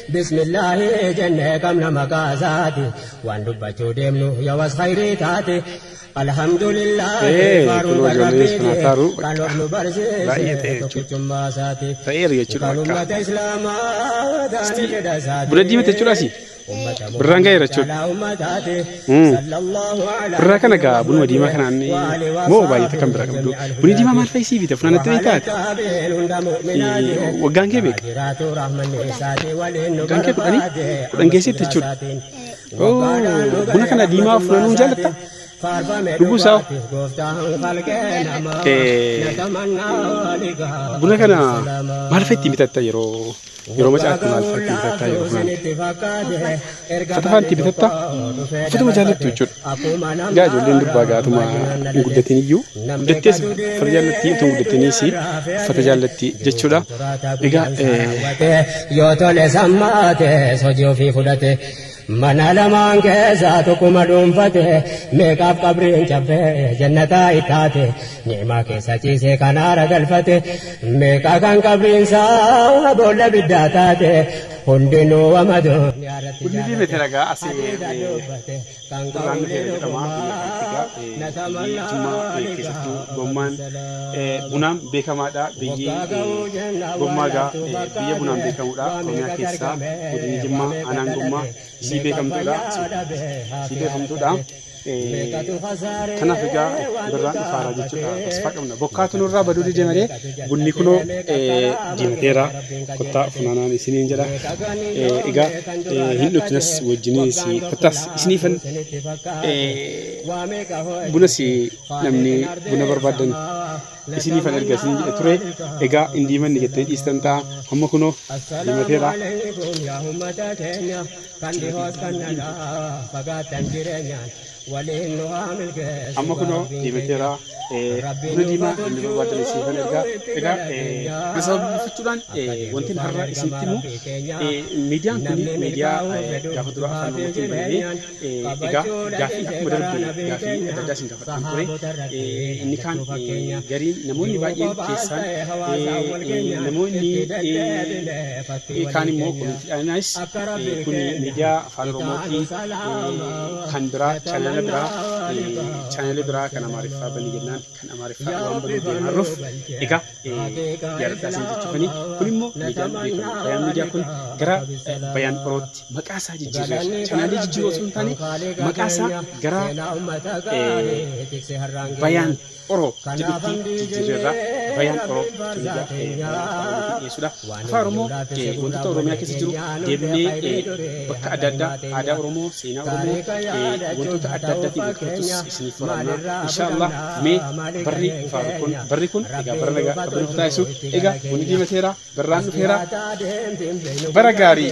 بسم الله جنة كمنا مقاساتي وان دبتو ديمنو يواس خيريتاتي الحمد لله فارو بربيتي كانوا ابن برزي تكتم باساتي كانوا مت إسلام بردي متجراسي برانجاي رجل براكنا جا بنو ديما كان عني مو باي تكمل براكم دو بني ديما ما في سي في تفنان التريتات وجانجي بيك جانجي بني برانجي سي تجول بنا كنا ديما فنانون جالتا Dugusa buna kana maal fetti bitatta yeroo macaatti maal fetti bitatta yeroo fatafanti bitatta fatuma jaallattu jechuudha gaa ijoolleen durbaa gaatuma hin guddatin iyyuu guddattees fata jaallatti otoo guddattaniis fata jaallatti jechuudha egaa yoo tole sammaate hojii ofii fudhate mana lamaan keessaa tokkuma dhuunfate meeqaaf qabriin cabee jannataa ittaate ni'imaa keessa ciisee kan aara galfate meeqaa kan qabriinsaa boolla biddaa taate hundinuu wamadoon Kudini meteraga asii kan gommaan bunaan beekamaadha biyyi gommaagaa biyya bunaan beekamuudha Oromiyaa keessaa godina Jimmaa aanaan gommaa isii beekamtuudha kanaaf egaa birraan ifaaraa jechuudha asfaa qabna bokkaatu nurraa baduu dide malee bunni kunoo diimateera kottaa funaanaan isiniin jedha egaa hin dhoknas wajjinis kottaas isiniifan bunas namni buna barbaadan isiniifan erga isin jedhe ture egaa indiimanni jettee dhiistan ta'a hamma kunoo diimateera amma kunoo diimateera buna diimaa inni barbaadan isiniifan egaa sababbifachuudhaan wanti har'a isinitti himu miidiyaan kun miidiyaa gaafa dura afaan oromootiin bahee egaa gaaffii akkuma darbee gaaffii adda addaa isin gaafatan ture inni kaan gariin namoonni baay'een keessaan namoonni kaan immoo koomitiidhaanis kun miidiyaa afaan oromootii kan biraa chaanala biraa kan amaariffaa banii jennaan kan amaariffaa waan banuu deemarruuf egaa jaaladhaa isin jechuufanii kun immoo miidiyaan beekamu bayaan miidiyaa kun gara bayaan orootti maqaa isaa jijjiirreera chaanaalii jijjiiruu osoo hin taane maqaa isaa gara bayaan Oro jedhutti jijjiirreera bayaan Oro dhiyeessuudha afaan Oromoo wantoota Oromiyaa keessa jiru deemnee bakka adda addaa aadaa Oromoo seenaa Oromoo wantoota adda addaatiin bakkeettus isiniif waraabna inshaallah mee barri kun egaa bara nagaa qabnu taasisu egaa bunni diimateera barraan dhufeera bara gaarii